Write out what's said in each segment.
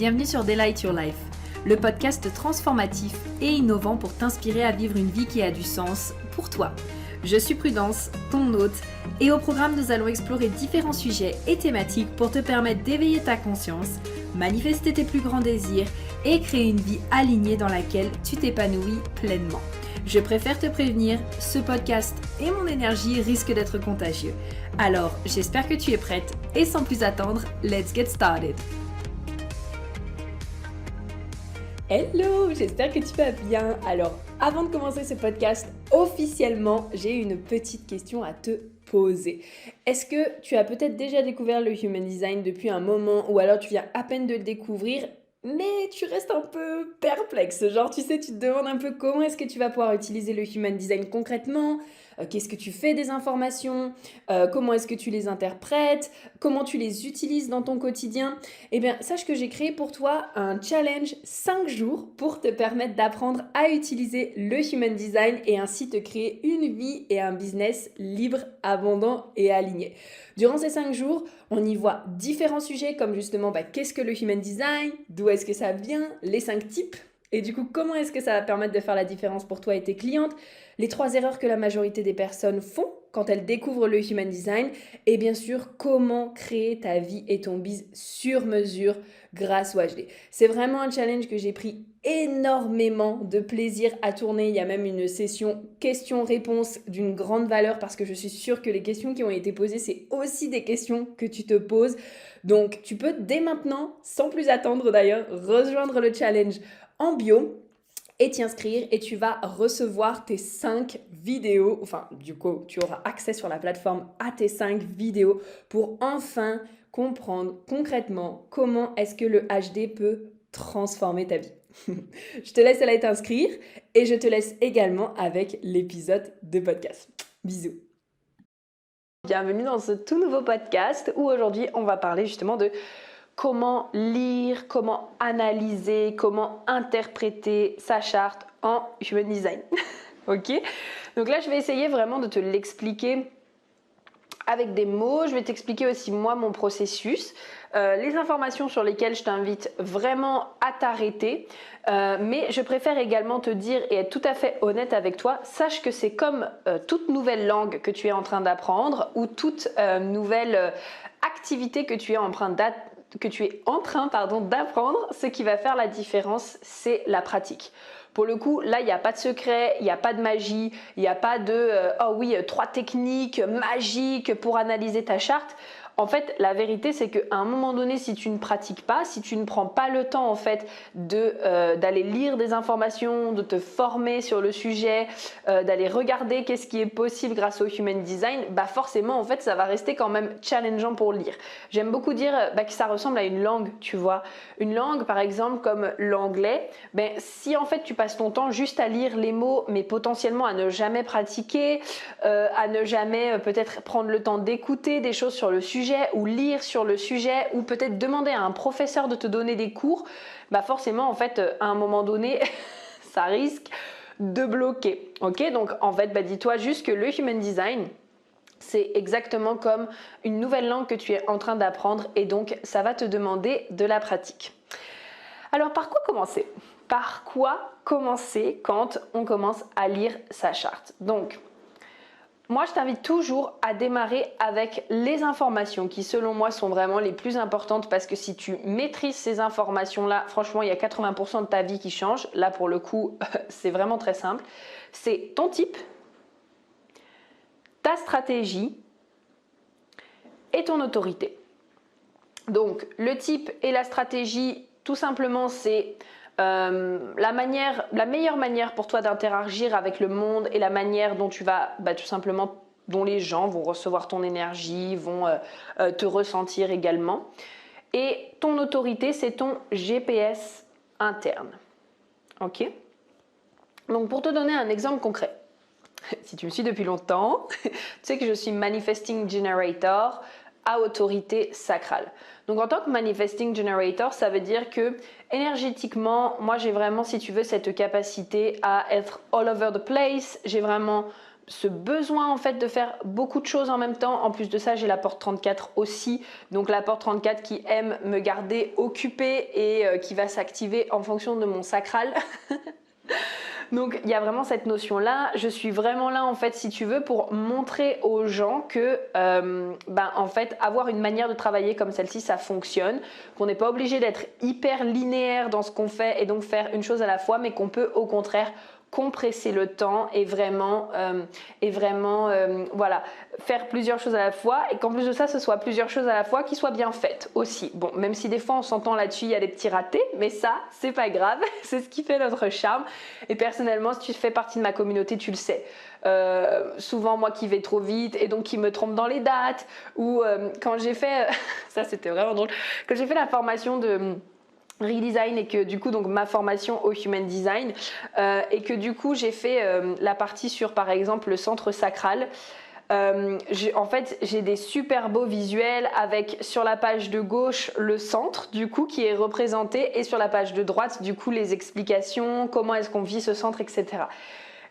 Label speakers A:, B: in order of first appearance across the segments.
A: Bienvenue sur Delight Your Life, le podcast transformatif et innovant pour t'inspirer à vivre une vie qui a du sens pour toi. Je suis Prudence, ton hôte, et au programme nous allons explorer différents sujets et thématiques pour te permettre d'éveiller ta conscience, manifester tes plus grands désirs et créer une vie alignée dans laquelle tu t'épanouis pleinement. Je préfère te prévenir, ce podcast et mon énergie risquent d'être contagieux. Alors, j'espère que tu es prête et sans plus attendre, let's get started! Hello, j'espère que tu vas bien. Alors, avant de commencer ce podcast officiellement, j'ai une petite question à te poser. Est-ce que tu as peut-être déjà découvert le Human Design depuis un moment ou alors tu viens à peine de le découvrir, mais tu restes un peu perplexe? Genre, tu sais, tu te demandes un peu comment est-ce que tu vas pouvoir utiliser le Human Design concrètement? Qu'est-ce que tu fais des informations? Comment est-ce que tu les interprètes? Comment tu les utilises dans ton quotidien? Eh bien, sache que j'ai créé pour toi un challenge 5 jours pour te permettre d'apprendre à utiliser le Human Design et ainsi te créer une vie et un business libre, abondant et aligné. Durant ces 5 jours, on y voit différents sujets comme justement qu'est-ce que le Human Design, d'où est-ce que ça vient, les 5 types. Et du coup, comment est-ce que ça va permettre de faire la différence pour toi et tes clientes? Les 3 erreurs que la majorité des personnes font quand elles découvrent le Human Design. Et bien sûr, comment créer ta vie et ton biz sur mesure grâce au HD. C'est vraiment un challenge que j'ai pris énormément de plaisir à tourner. Il y a même une session questions-réponses d'une grande valeur parce que je suis sûre que les questions qui ont été posées, c'est aussi des questions que tu te poses. Donc, tu peux dès maintenant, sans plus attendre d'ailleurs, rejoindre le challenge en bio et t'y inscrire et tu vas recevoir tes 5 vidéos, enfin du coup tu auras accès sur la plateforme à tes 5 vidéos pour enfin comprendre concrètement comment est-ce que le HD peut transformer ta vie. Je te laisse aller t'inscrire et je te laisse également avec l'épisode de podcast. Bisous. Bienvenue dans ce tout nouveau podcast où aujourd'hui on va parler justement de comment lire, comment analyser, comment interpréter sa charte en Human Design. Ok? Donc là, je vais essayer vraiment de te l'expliquer avec des mots. Je vais t'expliquer aussi moi mon processus, les informations sur lesquelles je t'invite vraiment à t'arrêter. Mais je préfère également te dire et être tout à fait honnête avec toi. Sache que c'est comme toute nouvelle langue que tu es en train d'apprendre ou toute nouvelle activité que tu es en train d'apprendre, ce qui va faire la différence, c'est la pratique. Pour le coup, là, il n'y a pas de secret, il n'y a pas de magie, il n'y a pas de 3 techniques magiques pour analyser ta charte. En fait, la vérité, c'est qu'à un moment donné, si tu ne pratiques pas, si tu ne prends pas le temps en fait d'aller lire des informations, de te former sur le sujet, d'aller regarder qu'est-ce qui est possible grâce au Human Design, forcément en fait ça va rester quand même challengeant pour lire. J'aime beaucoup dire que ça ressemble à une langue, tu vois. Une langue par exemple comme l'anglais, si en fait tu passes ton temps juste à lire les mots mais potentiellement à ne jamais pratiquer, à ne jamais peut-être prendre le temps d'écouter des choses sur le sujet ou lire sur le sujet ou peut-être demander à un professeur de te donner des cours, forcément en fait à un moment donné ça risque de bloquer. Ok, donc en fait dis-toi juste que le Human Design c'est exactement comme une nouvelle langue que tu es en train d'apprendre et donc ça va te demander de la pratique. Alors par quoi commencer? Par quoi commencer quand on commence à lire sa charte? Donc moi, je t'invite toujours à démarrer avec les informations qui, selon moi, sont vraiment les plus importantes parce que si tu maîtrises ces informations-là, franchement, il y a 80% de ta vie qui change. Là, pour le coup, c'est vraiment très simple. C'est ton type, ta stratégie et ton autorité. Donc, le type et la stratégie, tout simplement, c'est la meilleure manière pour toi d'interagir avec le monde et la manière dont tu vas tout simplement, dont les gens vont recevoir ton énergie, vont te ressentir également. Et ton autorité, c'est ton GPS interne. Ok? Donc pour te donner un exemple concret, si tu me suis depuis longtemps, tu sais que je suis Manifesting Generator à autorité sacrale. Donc en tant que Manifesting Generator, ça veut dire que énergétiquement, moi j'ai vraiment, si tu veux, cette capacité à être all over the place. J'ai vraiment ce besoin en fait de faire beaucoup de choses en même temps. En plus de ça, j'ai la porte 34 aussi, donc la porte 34 qui aime me garder occupée et qui va s'activer en fonction de mon sacral. Donc il y a vraiment cette notion-là. Je suis vraiment là en fait, si tu veux, pour montrer aux gens que en fait, avoir une manière de travailler comme celle-ci, ça fonctionne, qu'on n'est pas obligé d'être hyper linéaire dans ce qu'on fait et donc faire une chose à la fois, mais qu'on peut au contraire compresser le temps et vraiment voilà, faire plusieurs choses à la fois et qu'en plus de ça, ce soit plusieurs choses à la fois qui soient bien faites aussi. Bon, même si des fois on s'entend là-dessus, il y a des petits ratés, mais ça, c'est pas grave, c'est ce qui fait notre charme. Et personnellement, si tu fais partie de ma communauté, tu le sais. Souvent moi qui vais trop vite et donc qui me trompe dans les dates ou quand j'ai fait, ça c'était vraiment drôle, quand j'ai fait la formation de redesign et que du coup donc ma formation au human design et que du coup j'ai fait la partie sur par exemple le centre sacral. En fait j'ai des super beaux visuels avec sur la page de gauche le centre du coup qui est représenté et sur la page de droite du coup les explications, comment est-ce qu'on vit ce centre, etc.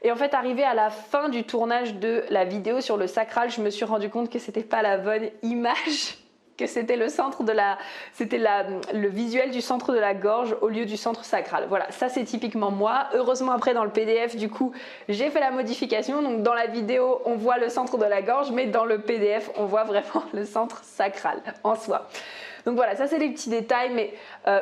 A: Et en fait, arrivé à la fin du tournage de la vidéo sur le sacral, je me suis rendu compte que c'était pas la bonne image, que c'était le centre de le visuel du centre de la gorge au lieu du centre sacral. Voilà, ça c'est typiquement moi. Heureusement après dans le PDF, du coup, j'ai fait la modification. Donc dans la vidéo, on voit le centre de la gorge, mais dans le PDF, on voit vraiment le centre sacral en soi. Donc voilà, ça c'est des petits détails, mais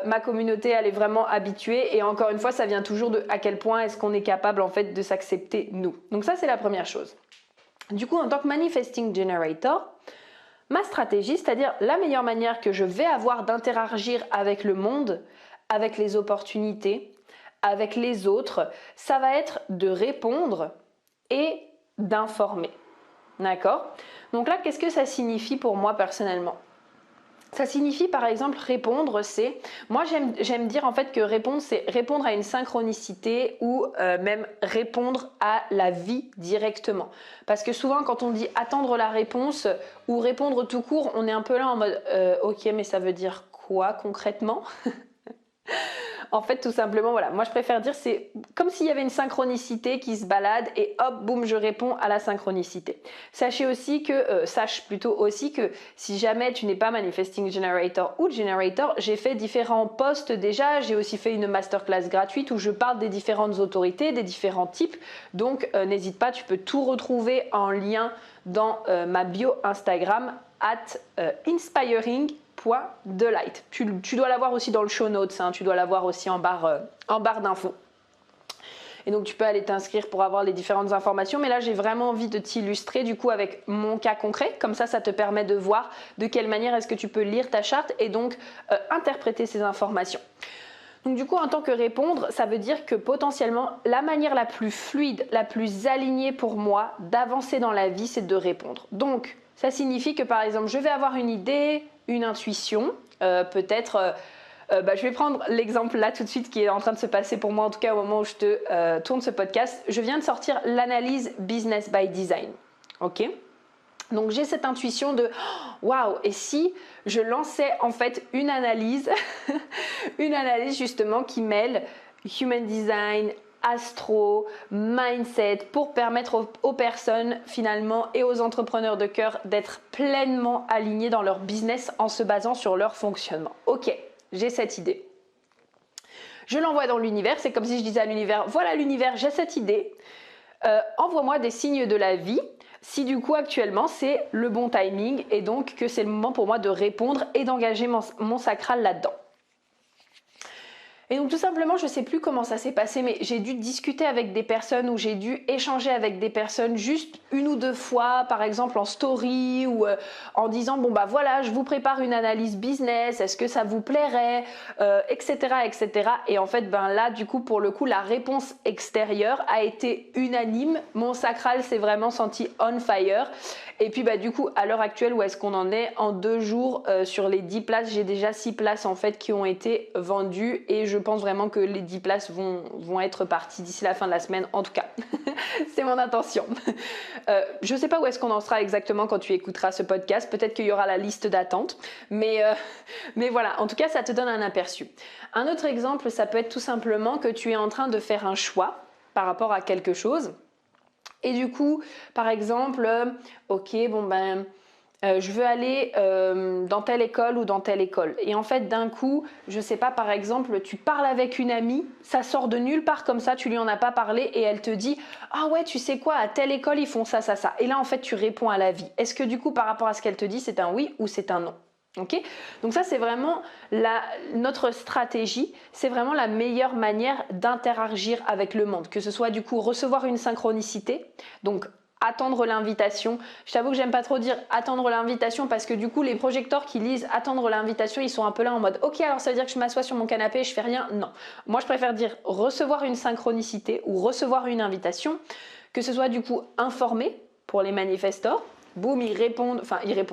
A: ma communauté elle est vraiment habituée et encore une fois ça vient toujours de à quel point est-ce qu'on est capable en fait de s'accepter nous. Donc ça c'est la première chose. Du coup en tant que manifesting generator, ma stratégie, c'est-à-dire la meilleure manière que je vais avoir d'interagir avec le monde, avec les opportunités, avec les autres, ça va être de répondre et d'informer. D'accord ? Donc là, qu'est-ce que ça signifie pour moi personnellement ? Ça signifie par exemple répondre, c'est, moi j'aime dire en fait que répondre c'est répondre à une synchronicité ou même répondre à la vie directement. Parce que souvent quand on dit attendre la réponse ou répondre tout court, on est un peu là en mode ok mais ça veut dire quoi concrètement ? En fait, tout simplement, voilà, moi je préfère dire c'est comme s'il y avait une synchronicité qui se balade et hop, boum, je réponds à la synchronicité. Sache plutôt aussi que si jamais tu n'es pas manifesting generator ou generator, j'ai fait différents posts déjà, j'ai aussi fait une masterclass gratuite où je parle des différentes autorités, des différents types. Donc n'hésite pas, tu peux tout retrouver en lien dans ma bio Instagram @inspiring.delight. Tu dois l'avoir aussi dans le show notes, hein, tu dois l'avoir aussi en barre d'infos. Et donc tu peux aller t'inscrire pour avoir les différentes informations, mais là j'ai vraiment envie de t'illustrer du coup avec mon cas concret, comme ça te permet de voir de quelle manière est-ce que tu peux lire ta charte et donc interpréter ces informations. Donc du coup en tant que répondre, ça veut dire que potentiellement la manière la plus fluide, la plus alignée pour moi d'avancer dans la vie, c'est de répondre. Donc ça signifie que par exemple je vais avoir une idée, une intuition, peut-être je vais prendre l'exemple là tout de suite qui est en train de se passer pour moi, en tout cas au moment où je te tourne ce podcast. Je viens de sortir l'analyse Business by Design. Ok ? Donc j'ai cette intuition de waouh, et si je lançais en fait une analyse, une analyse justement qui mêle human design, astro, mindset pour permettre aux personnes finalement et aux entrepreneurs de cœur d'être pleinement alignés dans leur business en se basant sur leur fonctionnement. Ok, j'ai cette idée. Je l'envoie dans l'univers, c'est comme si je disais à l'univers, voilà l'univers, j'ai cette idée, envoie-moi des signes de la vie. Si du coup actuellement c'est le bon timing et donc que c'est le moment pour moi de répondre et d'engager mon sacral là-dedans. Et donc tout simplement, je ne sais plus comment ça s'est passé, mais j'ai dû discuter avec des personnes ou j'ai dû échanger avec des personnes juste une ou deux fois, par exemple en story ou en disant bon bah voilà, je vous prépare une analyse business, est-ce que ça vous plairait, etc., etc. Et en fait, ben là, du coup, pour le coup, la réponse extérieure a été unanime. Mon sacral s'est vraiment senti on fire. Et puis bah du coup, à l'heure actuelle, où est-ce qu'on en est? En 2 jours, sur les 10 places, j'ai déjà 6 places en fait qui ont été vendues et je pense vraiment que les 10 places vont être parties d'ici la fin de la semaine, en tout cas. C'est mon intention. Je ne sais pas où est-ce qu'on en sera exactement quand tu écouteras ce podcast. Peut-être qu'il y aura la liste d'attente, mais voilà, en tout cas, ça te donne un aperçu. Un autre exemple, ça peut être tout simplement que tu es en train de faire un choix par rapport à quelque chose. Et du coup, par exemple, ok, bon ben, je veux aller dans telle école ou dans telle école. Et en fait, d'un coup, je sais pas, par exemple, tu parles avec une amie, ça sort de nulle part comme ça, tu lui en as pas parlé et elle te dit « Ah ouais, tu sais quoi, à telle école, ils font ça, ça, ça. » Et là, en fait, tu réponds à la vie. Est-ce que du coup, par rapport à ce qu'elle te dit, c'est un oui ou c'est un non? Ok, donc ça c'est vraiment notre stratégie, c'est vraiment la meilleure manière d'interagir avec le monde, que ce soit du coup recevoir une synchronicité, donc attendre l'invitation. Je t'avoue que j'aime pas trop dire attendre l'invitation parce que du coup les projecteurs qui lisent attendre l'invitation, ils sont un peu là en mode ok, alors ça veut dire que je m'assois sur mon canapé et je fais rien. Non, moi je préfère dire recevoir une synchronicité ou recevoir une invitation, que ce soit du coup informé pour les manifestors. Boum, ils répondent,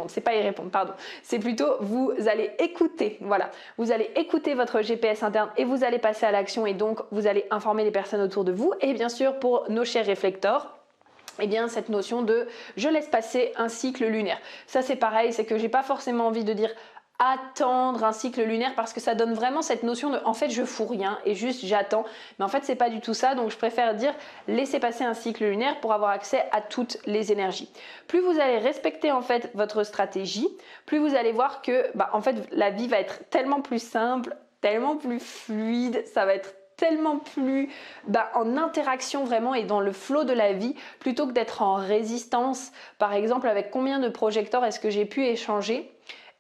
A: c'est pas ils répondent, pardon, c'est plutôt vous allez écouter, voilà, vous allez écouter votre GPS interne et vous allez passer à l'action et donc vous allez informer les personnes autour de vous. Et bien sûr pour nos chers réflecteurs, eh bien cette notion de je laisse passer un cycle lunaire. Ça c'est pareil, c'est que j'ai pas forcément envie de dire attendre un cycle lunaire parce que ça donne vraiment cette notion de en fait je fous rien et juste j'attends, mais en fait c'est pas du tout ça, donc je préfère dire laissez passer un cycle lunaire pour avoir accès à toutes les énergies. Plus vous allez respecter en fait votre stratégie, plus vous allez voir que en fait la vie va être tellement plus simple, tellement plus fluide, ça va être tellement plus en interaction vraiment et dans le flow de la vie plutôt que d'être en résistance. Par exemple, avec combien de projecteurs est-ce que j'ai pu échanger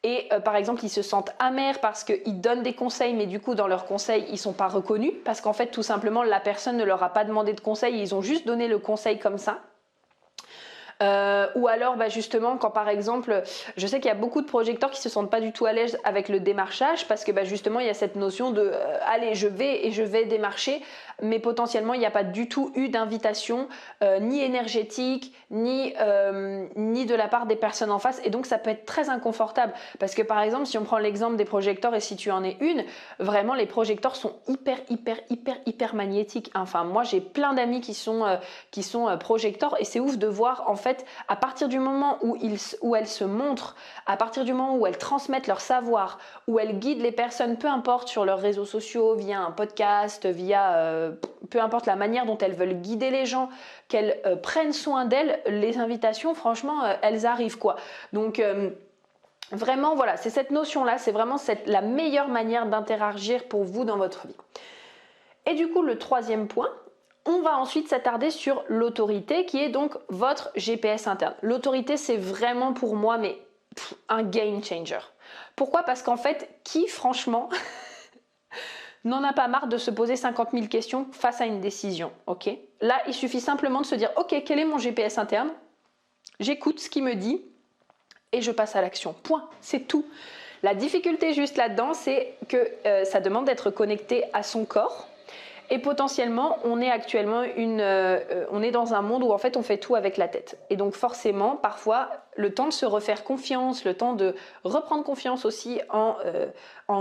A: et par exemple ils se sentent amers parce qu'ils donnent des conseils mais du coup dans leurs conseils ils ne sont pas reconnus parce qu'en fait tout simplement la personne ne leur a pas demandé de conseil, ils ont juste donné le conseil comme ça. Ou alors justement quand par exemple je sais qu'il y a beaucoup de projecteurs qui se sentent pas du tout à l'aise avec le démarchage parce que justement il y a cette notion de allez je vais démarcher mais potentiellement il n'y a pas du tout eu d'invitation ni énergétique ni de la part des personnes en face et donc ça peut être très inconfortable parce que par exemple si on prend l'exemple des projecteurs et si tu en es une, vraiment les projecteurs sont hyper magnétiques. Enfin moi j'ai plein d'amis qui sont projecteurs et c'est ouf de voir en fait à partir du moment où elles se montrent, à partir du moment où elles transmettent leur savoir, où elles guident les personnes, peu importe sur leurs réseaux sociaux, via un podcast, via peu importe la manière dont elles veulent guider les gens, qu'elles prennent soin d'elles, les invitations franchement elles arrivent quoi. Donc vraiment voilà, c'est cette notion là, c'est vraiment la meilleure manière d'interagir pour vous dans votre vie. Et du coup le troisième point, on va ensuite s'attarder sur l'autorité qui est donc votre GPS interne. L'autorité c'est vraiment pour moi un game changer. Pourquoi? Parce qu'en fait, qui franchement n'en a pas marre de se poser 50 000 questions face à une décision, ok? Là, il suffit simplement de se dire, ok, quel est mon GPS interne? J'écoute ce qu'il me dit et je passe à l'action. Point, c'est tout. La difficulté juste là-dedans, c'est que ça demande d'être connecté à son corps. Et potentiellement, on est actuellement on est dans un monde où en fait on fait tout avec la tête. Et donc forcément, parfois, le temps de se refaire confiance, le temps de reprendre confiance aussi en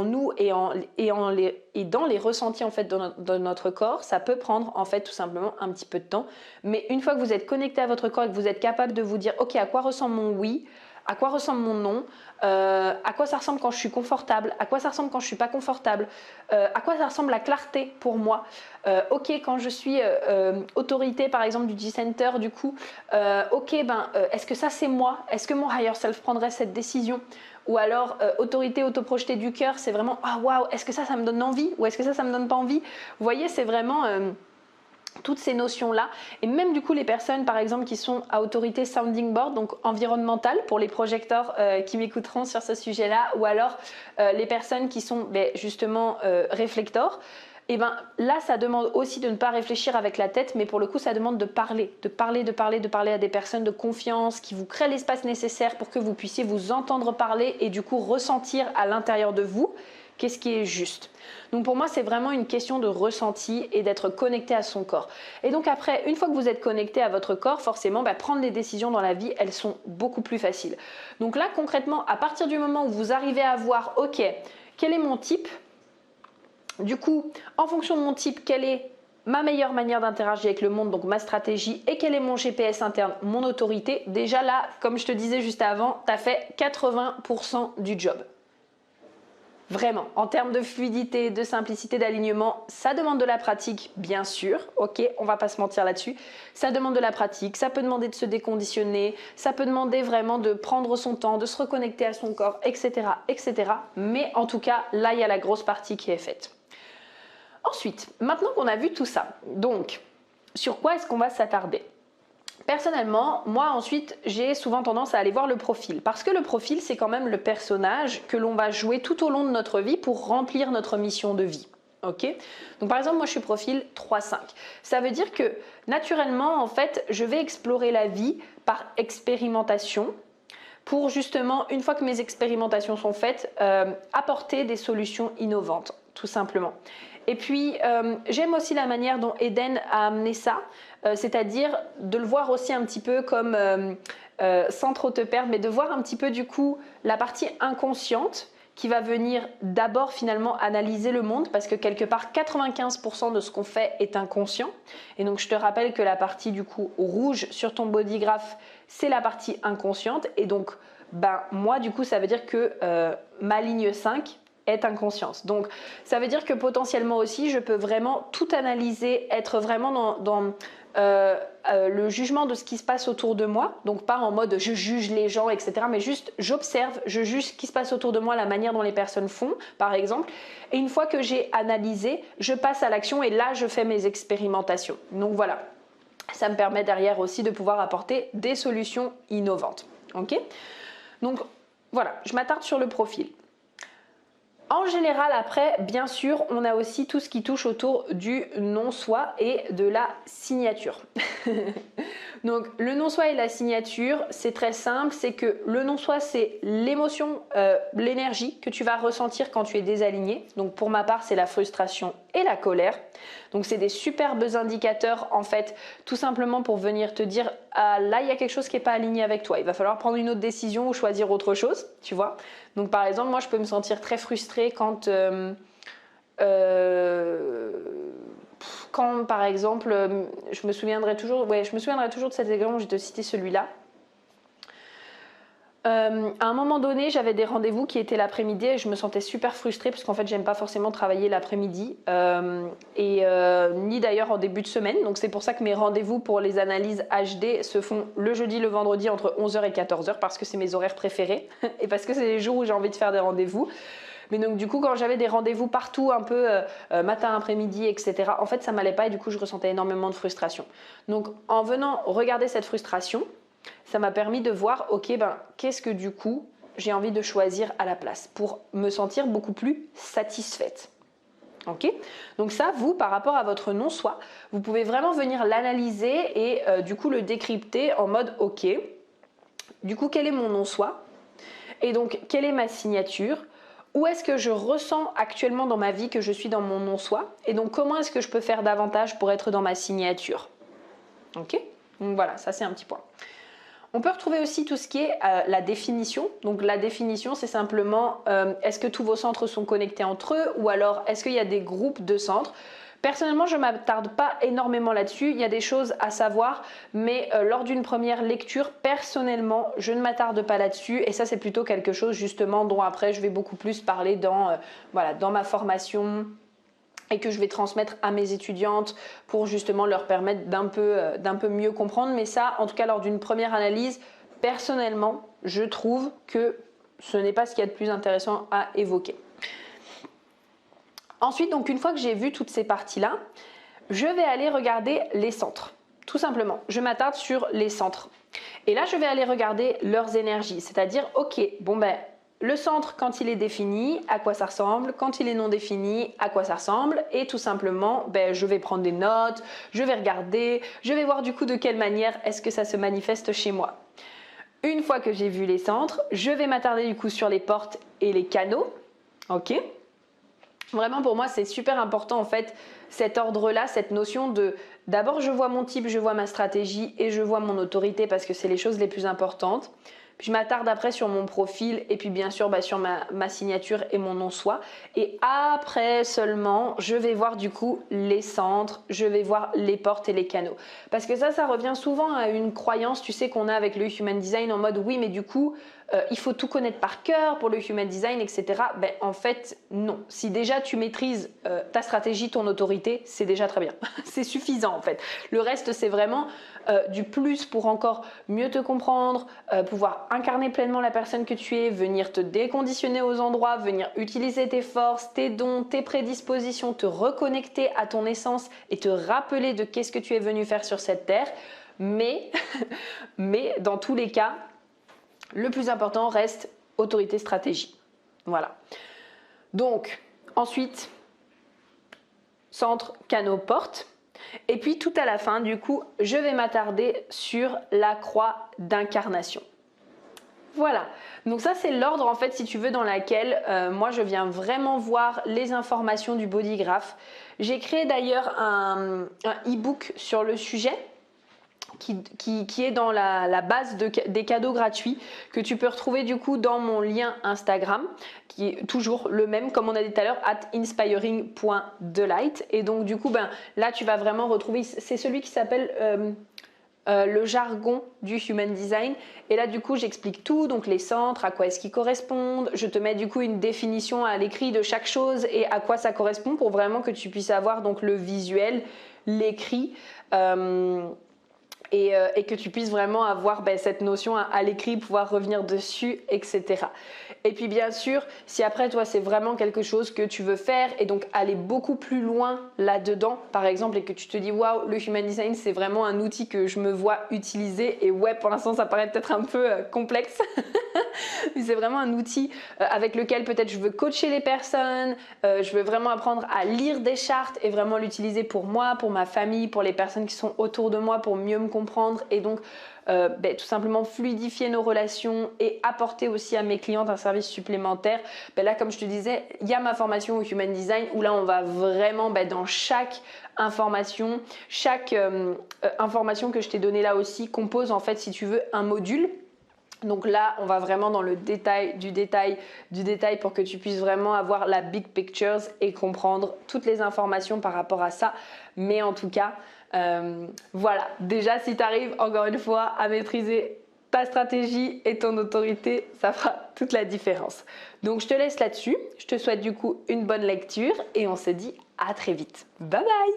A: nous et dans les ressentis en fait dans notre corps, ça peut prendre en fait tout simplement un petit peu de temps. Mais une fois que vous êtes connecté à votre corps et que vous êtes capable de vous dire, ok, à quoi ressemble mon oui? À quoi ressemble mon non? À quoi ça ressemble quand je suis confortable? À quoi ça ressemble quand je suis pas confortable? À quoi ça ressemble la clarté pour moi? Ok, quand je suis autorité par exemple du G-Center du coup, ok, est-ce que ça c'est moi? Est-ce que mon higher self prendrait cette décision? Ou alors autorité autoprojetée du cœur, c'est vraiment ah waouh, est-ce que ça me donne envie? Ou est-ce que ça me donne pas envie? Vous voyez, c'est vraiment toutes ces notions-là, et même du coup les personnes par exemple qui sont à autorité sounding board, donc environnementale pour les projecteurs qui m'écouteront sur ce sujet-là, ou alors les personnes qui sont justement réflecteurs, et là ça demande aussi de ne pas réfléchir avec la tête, mais pour le coup ça demande de parler à des personnes de confiance qui vous créent l'espace nécessaire pour que vous puissiez vous entendre parler et du coup ressentir à l'intérieur de vous qu'est-ce qui est juste. Donc pour moi, c'est vraiment une question de ressenti et d'être connecté à son corps. Et donc après, une fois que vous êtes connecté à votre corps, forcément, prendre les décisions dans la vie, elles sont beaucoup plus faciles. Donc là, concrètement, à partir du moment où vous arrivez à voir, ok, quel est mon type? Du coup, en fonction de mon type, quelle est ma meilleure manière d'interagir avec le monde, donc ma stratégie, et quel est mon GPS interne, mon autorité? Déjà là, comme je te disais juste avant, tu as fait 80% du job. Vraiment, en termes de fluidité, de simplicité, d'alignement, ça demande de la pratique, bien sûr. Ok, on va pas se mentir là-dessus. Ça demande de la pratique, ça peut demander de se déconditionner, ça peut demander vraiment de prendre son temps, de se reconnecter à son corps, etc., etc. Mais en tout cas, là, il y a la grosse partie qui est faite. Ensuite, maintenant qu'on a vu tout ça, donc, sur quoi est-ce qu'on va s'attarder ? Personnellement, moi ensuite, j'ai souvent tendance à aller voir le profil parce que le profil, c'est quand même le personnage que l'on va jouer tout au long de notre vie pour remplir notre mission de vie. Ok ? Donc par exemple, moi je suis profil 3-5. Ça veut dire que naturellement, en fait, je vais explorer la vie par expérimentation pour justement, une fois que mes expérimentations sont faites, apporter des solutions innovantes, tout simplement. Et puis, j'aime aussi la manière dont Eden a amené ça, c'est-à-dire de le voir aussi un petit peu comme, sans trop te perdre, mais de voir un petit peu du coup la partie inconsciente qui va venir d'abord finalement analyser le monde parce que quelque part 95% de ce qu'on fait est inconscient. Et donc je te rappelle que la partie du coup rouge sur ton bodygraph, c'est la partie inconsciente. Et donc moi du coup ça veut dire que ma ligne 5 est inconscience. Donc ça veut dire que potentiellement aussi je peux vraiment tout analyser, être vraiment dans le jugement de ce qui se passe autour de moi, donc pas en mode je juge les gens, etc., mais juste j'observe, je juge ce qui se passe autour de moi, la manière dont les personnes font, par exemple, et une fois que j'ai analysé, je passe à l'action et là je fais mes expérimentations. Donc voilà, ça me permet derrière aussi de pouvoir apporter des solutions innovantes. Ok ? Donc voilà, je m'attarde sur le profil. En général, après, bien sûr, on a aussi tout ce qui touche autour du non-soi et de la signature. Donc, le non-soi et la signature, c'est très simple, c'est que le non-soi, c'est l'émotion, l'énergie que tu vas ressentir quand tu es désaligné. Donc, pour ma part, c'est la frustration et la colère. Donc, c'est des superbes indicateurs, en fait, tout simplement pour venir te dire « Ah, là, il y a quelque chose qui n'est pas aligné avec toi. Il va falloir prendre une autre décision ou choisir autre chose. » Tu vois ? Donc, par exemple, moi, je peux me sentir très frustrée quand par exemple, je me souviendrai toujours de cet exemple, je vais te citer celui-là. À un moment donné, j'avais des rendez-vous qui étaient l'après-midi et je me sentais super frustrée parce qu'en fait, j'aime pas forcément travailler l'après-midi ni d'ailleurs en début de semaine. Donc, c'est pour ça que mes rendez-vous pour les analyses HD se font le jeudi, le vendredi entre 11h et 14h parce que c'est mes horaires préférés et parce que c'est les jours où j'ai envie de faire des rendez-vous. Mais donc du coup, quand j'avais des rendez-vous partout, un peu matin, après-midi, etc., en fait, ça m'allait pas et du coup, je ressentais énormément de frustration. Donc, en venant regarder cette frustration, ça m'a permis de voir, ok, qu'est-ce que du coup, j'ai envie de choisir à la place pour me sentir beaucoup plus satisfaite. Ok ? Donc ça, vous, par rapport à votre non-soi, vous pouvez vraiment venir l'analyser et du coup le décrypter en mode, ok, du coup, quel est mon non-soi ? Et donc, quelle est ma signature ? Où est-ce que je ressens actuellement dans ma vie que je suis dans mon non-soi ? Et donc, comment est-ce que je peux faire davantage pour être dans ma signature ? Ok ? Donc voilà, ça c'est un petit point. On peut retrouver aussi tout ce qui est la définition. Donc la définition, c'est simplement est-ce que tous vos centres sont connectés entre eux ou alors est-ce qu'il y a des groupes de centres ? Personnellement, je ne m'attarde pas énormément là-dessus. Il y a des choses à savoir, mais lors d'une première lecture, personnellement, je ne m'attarde pas là-dessus. Et ça, c'est plutôt quelque chose justement dont après, je vais beaucoup plus parler dans ma formation et que je vais transmettre à mes étudiantes pour justement leur permettre d'un peu mieux comprendre. Mais ça, en tout cas, lors d'une première analyse, personnellement, je trouve que ce n'est pas ce qu'il y a de plus intéressant à évoquer. Ensuite, donc une fois que j'ai vu toutes ces parties-là, je vais aller regarder les centres. Tout simplement, je m'attarde sur les centres. Et là, je vais aller regarder leurs énergies. C'est-à-dire, ok, le centre, quand il est défini, à quoi ça ressemble ? Quand il est non défini, à quoi ça ressemble ? Et tout simplement, je vais prendre des notes, je vais regarder, je vais voir du coup de quelle manière est-ce que ça se manifeste chez moi. Une fois que j'ai vu les centres, je vais m'attarder du coup sur les portes et les canaux. Ok ? Vraiment pour moi c'est super important en fait cet ordre-là, cette notion de d'abord je vois mon type, je vois ma stratégie et je vois mon autorité parce que c'est les choses les plus importantes. Puis je m'attarde après sur mon profil et puis bien sûr sur ma signature et mon non-soi. Et après seulement, je vais voir du coup les centres, je vais voir les portes et les canaux. Parce que ça revient souvent à une croyance, tu sais, qu'on a avec le Human Design en mode oui, mais du coup, il faut tout connaître par cœur pour le human design, etc. Ben, en fait, non. Si déjà tu maîtrises ta stratégie, ton autorité, c'est déjà très bien. C'est suffisant en fait. Le reste, c'est vraiment du plus pour encore mieux te comprendre, pouvoir incarner pleinement la personne que tu es, venir te déconditionner aux endroits, venir utiliser tes forces, tes dons, tes prédispositions, te reconnecter à ton essence et te rappeler de qu'est-ce que tu es venu faire sur cette terre. Mais dans tous les cas, le plus important reste autorité, stratégie. Voilà. Donc, ensuite, centre, canaux, porte. Et puis, tout à la fin, du coup, je vais m'attarder sur la croix d'incarnation. Voilà, donc ça c'est l'ordre en fait si tu veux dans laquelle moi je viens vraiment voir les informations du bodygraph. J'ai créé d'ailleurs un e-book sur le sujet qui est dans la base des cadeaux gratuits que tu peux retrouver du coup dans mon lien Instagram qui est toujours le même comme on a dit tout à l'heure @inspiring.delight et donc du coup là tu vas vraiment retrouver, c'est celui qui s'appelle le jargon du Human Design et là du coup j'explique tout, donc les centres, à quoi est-ce qu'ils correspondent, je te mets du coup une définition à l'écrit de chaque chose et à quoi ça correspond pour vraiment que tu puisses avoir donc le visuel, l'écrit et que tu puisses vraiment avoir cette notion à l'écrit, pouvoir revenir dessus, etc. Et puis bien sûr, si après toi c'est vraiment quelque chose que tu veux faire et donc aller beaucoup plus loin là-dedans, par exemple, et que tu te dis waouh, le Human Design c'est vraiment un outil que je me vois utiliser et ouais, pour l'instant ça paraît peut-être un peu complexe, mais c'est vraiment un outil avec lequel peut-être je veux coacher les personnes, je veux vraiment apprendre à lire des chartes et vraiment l'utiliser pour moi, pour ma famille, pour les personnes qui sont autour de moi, pour mieux me comprendre et donc tout simplement fluidifier nos relations et apporter aussi à mes clientes un service supplémentaire. Là comme je te disais, il y a ma formation au Human Design où là on va vraiment dans chaque information, chaque information que je t'ai donnée là aussi compose en fait si tu veux un module. Donc là, on va vraiment dans le détail du détail pour que tu puisses vraiment avoir la big picture et comprendre toutes les informations par rapport à ça. Mais en tout cas, voilà. Déjà, si tu arrives encore une fois à maîtriser ta stratégie et ton autorité, ça fera toute la différence. Donc, je te laisse là-dessus. Je te souhaite du coup une bonne lecture et on se dit à très vite. Bye bye!